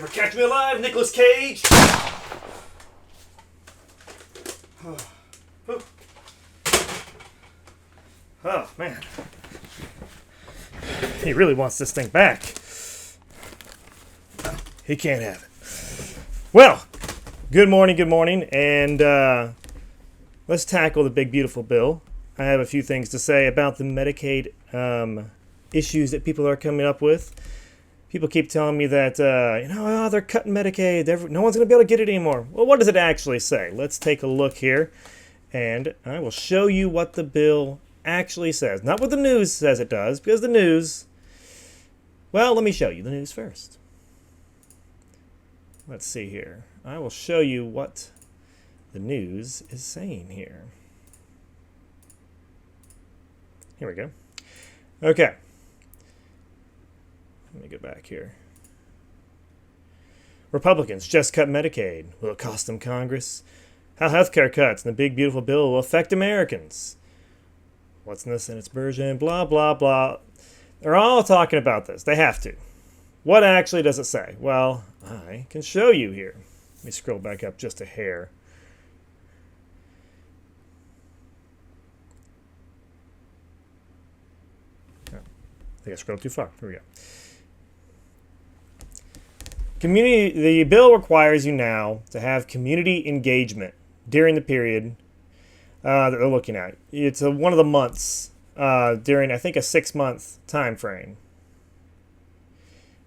Never catch me alive, Nicolas Cage! Oh, man. He really wants this thing back. He can't have it. Well, good morning, and let's tackle the big, beautiful bill. I have a few things to say about the Medicaid issues that people are coming up with. People keep telling me that, they're cutting Medicaid. No one's going to be able to get it anymore. Well, what does it actually say? Let's take a look here, and I will show you what the bill actually says. Not what the news says it does, because the news... Well, let me show you the news first. Let's see here. I will show you what the news is saying here. Here we go. Okay. Let me go back here. Republicans just cut Medicaid. Will it cost them Congress? How healthcare cuts and the big beautiful bill will affect Americans. What's in the Senate's version? Blah, blah, blah. They're all talking about this. They have to. What actually does it say? Well, I can show you here. Let me scroll back up just a hair. Oh, I think I scrolled too far. Here we go. The bill requires you now to have community engagement during the period that they're looking at. It's one of the months during, I think, a 6-month time frame.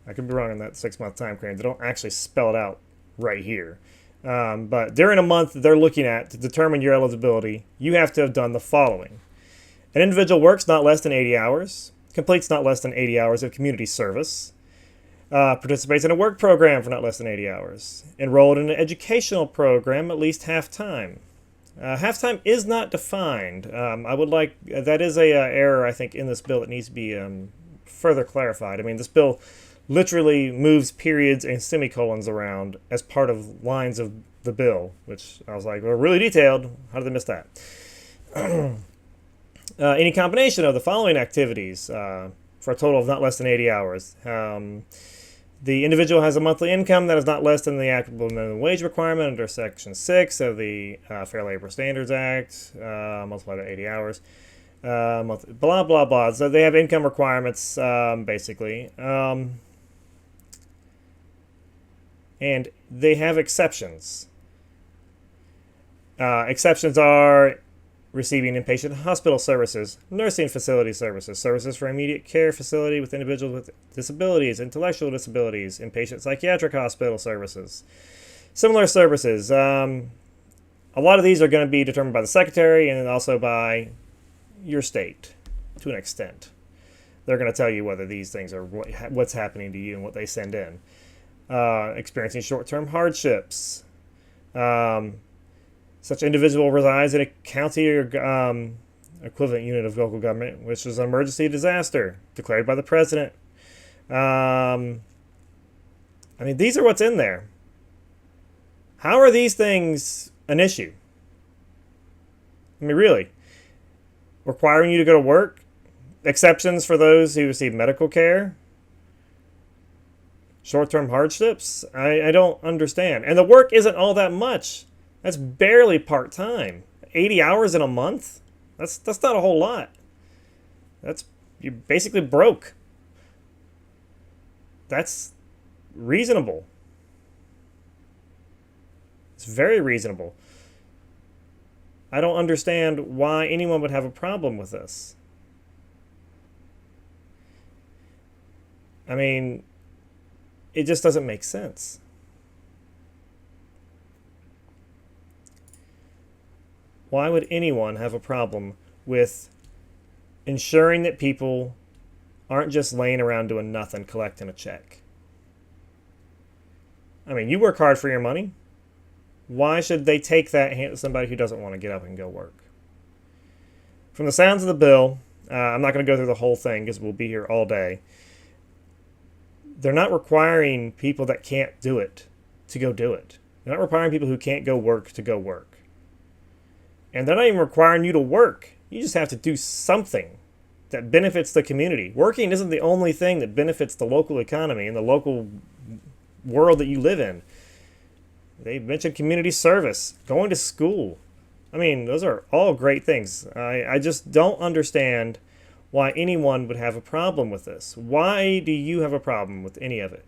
I could be wrong on that 6-month time frame. They don't actually spell it out right here. But during a month they're looking at to determine your eligibility, you have to have done the following. An individual works not less than 80 hours, completes not less than 80 hours of community service, participates in a work program for not less than 80 hours, enrolled in an educational program at least half-time. Half-time is not defined. That is a error, I think, in this bill that needs to be further clarified. I mean, this bill literally moves periods and semicolons around as part of lines of the bill, which I was like, well, really detailed. How did they miss that? Any combination of the following activities for a total of not less than 80 hours. The individual has a monthly income that is not less than the applicable minimum wage requirement under Section 6 of the Fair Labor Standards Act, multiplied by 80 hours. Blah, blah, blah. So they have income requirements, basically. And they have exceptions. Exceptions are receiving inpatient hospital services, nursing facility services, services for immediate care facility with individuals with disabilities, intellectual disabilities, inpatient psychiatric hospital services. Similar services. A lot of these are going to be determined by the secretary and also by your state to an extent. They're going to tell you whether these things are what's happening to you and what they send in. Experiencing short-term hardships. Such individual resides in a county or equivalent unit of local government, which is an emergency disaster declared by the president. These are what's in there. How are these things an issue? Really? Requiring you to go to work? Exceptions for those who receive medical care? Short-term hardships? I don't understand. And the work isn't all that much. That's barely part-time. 80 hours in a month? That's not a whole lot. You're basically broke. That's reasonable. It's very reasonable. I don't understand why anyone would have a problem with this. It just doesn't make sense. Why would anyone have a problem with ensuring that people aren't just laying around doing nothing, collecting a check? You work hard for your money. Why should they take that and hand it to somebody who doesn't want to get up and go work? From the sounds of the bill, I'm not going to go through the whole thing because we'll be here all day. They're not requiring people that can't do it to go do it. They're not requiring people who can't go work to go work. And they're not even requiring you to work. You just have to do something that benefits the community. Working isn't the only thing that benefits the local economy and the local world that you live in. They mentioned community service, going to school. I mean, those are all great things. I just don't understand why anyone would have a problem with this. Why do you have a problem with any of it?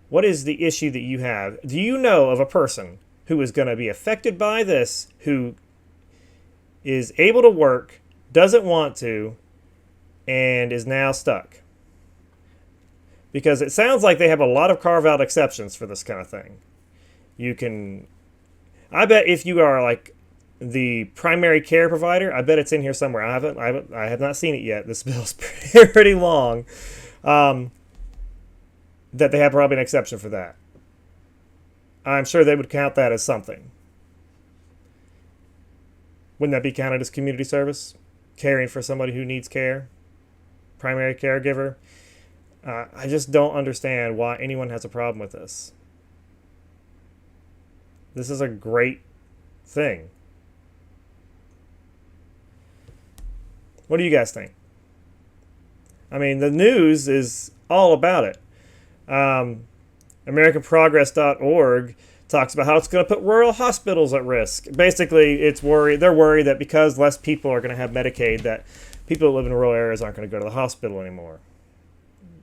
What is the issue that you have? Do you know of a person who is going to be affected by this, who is able to work, doesn't want to, and is now stuck? Because it sounds like they have a lot of carve-out exceptions for this kind of thing. I bet if you are like the primary care provider, I bet it's in here somewhere. I have not seen it yet. This bill's pretty long. That they have probably an exception for that. I'm sure they would count that as something. Wouldn't that be counted as community service? Caring for somebody who needs care? Primary caregiver? I just don't understand why anyone has a problem with this. This is a great thing. What do you guys think? I mean, the news is all about it. AmericanProgress.org talks about how it's going to put rural hospitals at risk. Basically, they're worried that because less people are going to have Medicaid, that people who live in rural areas aren't going to go to the hospital anymore.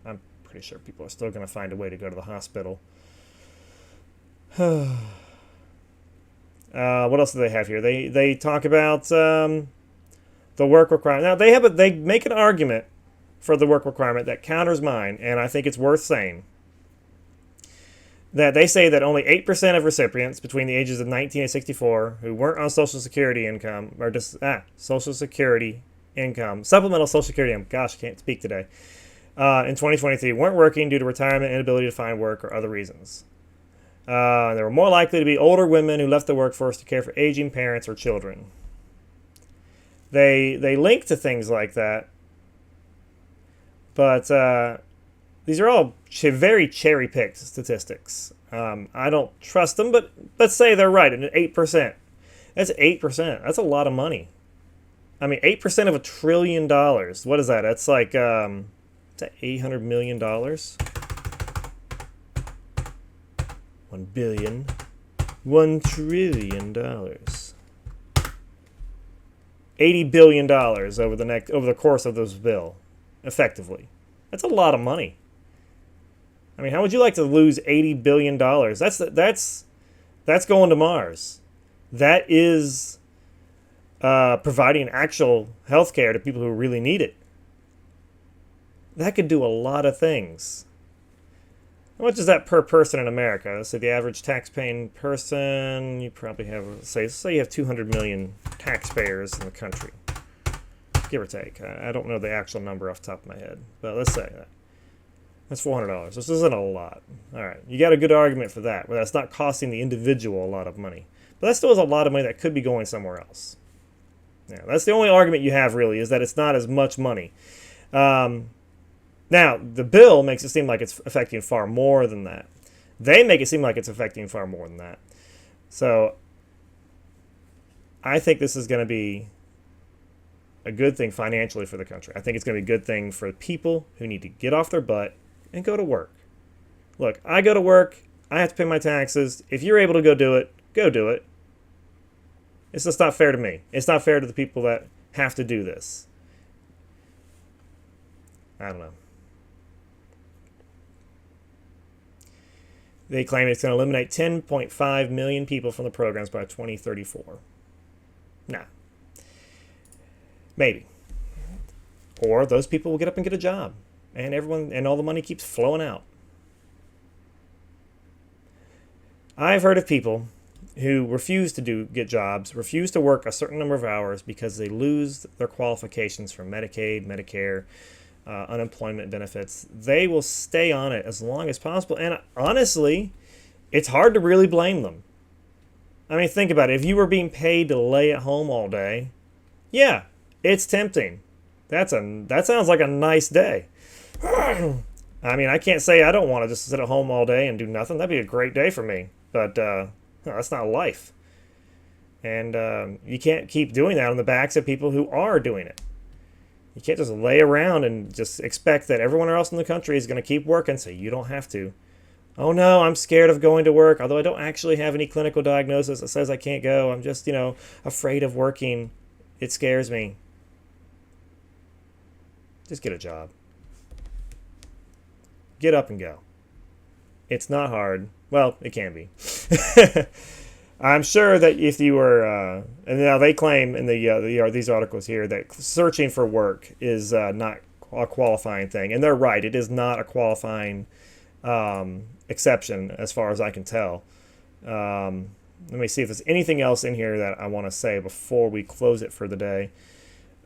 I'm pretty sure people are still going to find a way to go to the hospital. What else do they have here? They talk about the work requirement. Now they make an argument for the work requirement that counters mine, and I think it's worth saying. That they say that only 8% of recipients between the ages of 19 and 64 who weren't on Social Security income, or just Social Security income, supplemental Social Security income, gosh, I can't speak today, in 2023 weren't working due to retirement, inability to find work, or other reasons. They were more likely to be older women who left the workforce to care for aging parents or children. They link to things like that, but these are all very cherry-picked statistics. I don't trust them, but let's say they're right. And 8%. That's 8%. That's a lot of money. I mean, 8% of $1 trillion. What is that? That's like $800 million. 1 billion. $1 trillion. $80 billion over the course of this bill, effectively. That's a lot of money. I mean, how would you like to lose $80 billion? That's going to Mars. That is providing actual health care to people who really need it. That could do a lot of things. How much is that per person in America? Let's say the average tax-paying person, you probably have, say you have 200 million taxpayers in the country, give or take. I don't know the actual number off the top of my head, but let's say that. That's $400. This isn't a lot. All right, you got a good argument for that, but that's not costing the individual a lot of money. But that still is a lot of money that could be going somewhere else. Yeah, that's the only argument you have, really, is that it's not as much money. Now, the bill makes it seem like it's affecting far more than that. They make it seem like it's affecting far more than that. So, I think this is going to be a good thing financially for the country. I think it's going to be a good thing for people who need to get off their butt and go to work. Look, I go to work. I have to pay my taxes. If you're able to go do it, go do it. It's just not fair to me. It's not fair to the people that have to do this. I don't know. They claim it's going to eliminate 10.5 million people from the programs by 2034. Nah. Maybe. Or those people will get up and get a job. And all the money keeps flowing out. I've heard of people who refuse to get jobs, refuse to work a certain number of hours because they lose their qualifications for Medicaid, Medicare, unemployment benefits. They will stay on it as long as possible. And honestly, it's hard to really blame them. I mean, think about it. If you were being paid to lay at home all day, yeah, it's tempting. That sounds like a nice day. I mean, I can't say I don't want to just sit at home all day and do nothing. That'd be a great day for me. But that's not life. And you can't keep doing that on the backs of people who are doing it. You can't just lay around and just expect that everyone else in the country is going to keep working so you don't have to. oh no, I'm scared of going to work, although I don't actually have any clinical diagnosis that says I can't go. I'm just, afraid of working. It scares me. Just get a job. Get up and go. It's not hard. Well, it can be. I'm sure that if you were, and now they claim in these articles here that searching for work is not a qualifying thing, and they're right. It is not a qualifying exception as far as I can tell. Let me see if there's anything else in here that I want to say before we close it for the day.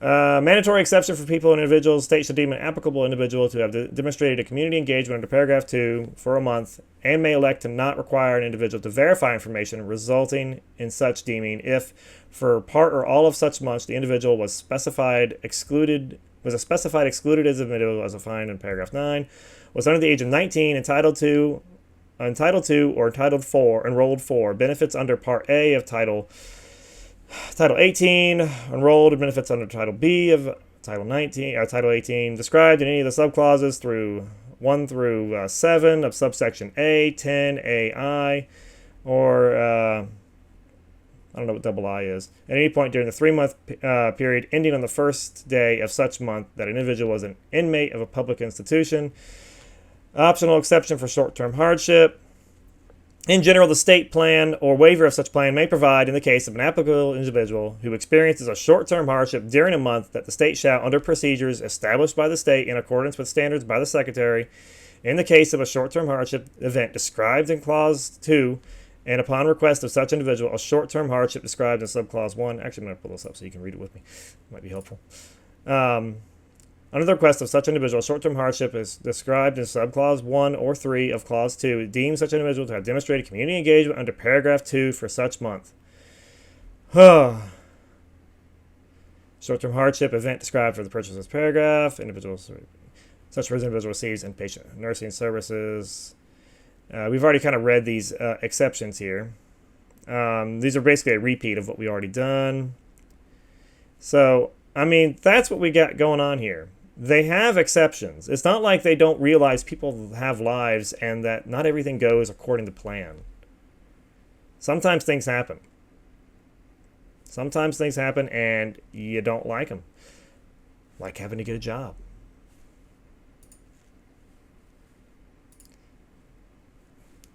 Mandatory exception for people and individuals. State should deem an applicable individual to have demonstrated a community engagement under paragraph 2 for a month and may elect to not require an individual to verify information resulting in such deeming if, for part or all of such months, the individual was a specified excluded as an individual as defined in paragraph 9, was under the age of 19, entitled to or enrolled for benefits under Part A of Title 18, enrolled in benefits under Title B of Title 19 or Title 18, described in any of the subclauses through 1 through 7 of subsection A, 10, AI, or I don't know what double I is, at any point during the 3-month period ending on the first day of such month that an individual was an inmate of a public institution. Optional exception for short-term hardship. In general, the state plan or waiver of such plan may provide in the case of an applicable individual who experiences a short-term hardship during a month that the state shall, under procedures established by the state in accordance with standards by the Secretary, in the case of a short-term hardship event described in Clause 2, and upon request of such individual, a short-term hardship described in Subclause 1. Actually, I'm going to pull this up so you can read it with me. It might be helpful. Under the request of such individual, a short-term hardship is described in Subclause 1 or 3 of Clause 2. It deems such individual to have demonstrated community engagement under Paragraph 2 for such month. Short-term hardship event described for the purpose of this paragraph. Such individual receives inpatient nursing services. We've already kind of read these exceptions here. These are basically a repeat of what we already done. So, I mean, that's what we got going on here. They have exceptions. It's not like they don't realize people have lives and that not everything goes according to plan. Sometimes things happen. Sometimes things happen and you don't like them. Like having to get a job.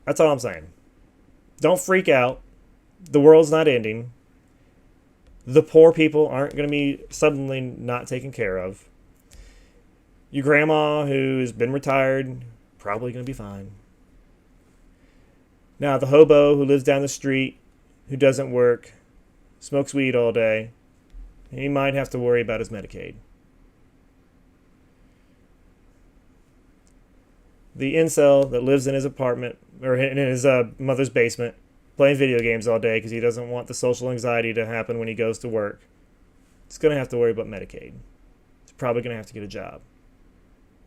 That's all I'm saying. Don't freak out. The world's not ending. The poor people aren't going to be suddenly not taken care of. Your grandma who's been retired, probably going to be fine. Now, the hobo who lives down the street, who doesn't work, smokes weed all day, he might have to worry about his Medicaid. The incel that lives in his apartment, or in his mother's basement, playing video games all day because he doesn't want the social anxiety to happen when he goes to work, he's going to have to worry about Medicaid. He's probably going to have to get a job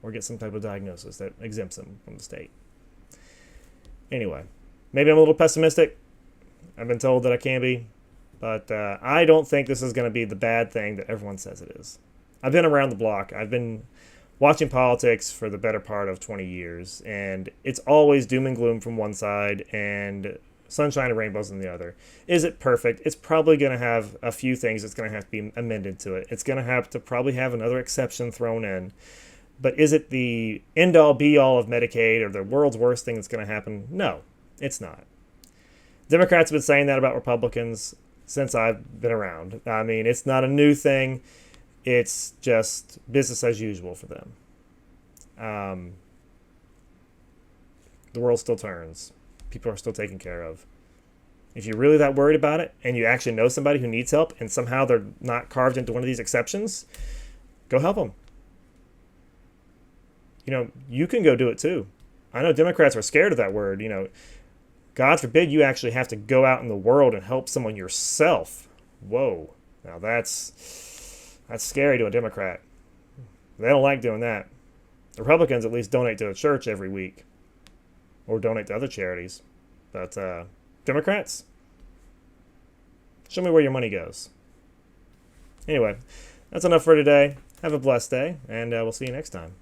or get some type of diagnosis that exempts him from the state. Anyway, maybe I'm a little pessimistic. I've been told that I can be, but I don't think this is going to be the bad thing that everyone says it is. I've been around the block. I've been watching politics for the better part of 20 years, and it's always doom and gloom from one side and sunshine and rainbows on the other. Is it perfect? It's probably going to have a few things that's going to have to be amended to it. It's going to have to probably have another exception thrown in. But is it the end-all, be-all of Medicaid or the world's worst thing that's going to happen? No, it's not. Democrats have been saying that about Republicans since I've been around. I mean, it's not a new thing. It's just business as usual for them. The world still turns. People are still taken care of. If you're really that worried about it and you actually know somebody who needs help and somehow they're not carved into one of these exceptions, go help them. You can go do it too. I know Democrats are scared of that word. God forbid you actually have to go out in the world and help someone yourself. Whoa. Now that's scary to a Democrat. They don't like doing that. The Republicans at least donate to a church every week or donate to other charities. But Democrats, show me where your money goes. Anyway, that's enough for today. Have a blessed day, and we'll see you next time.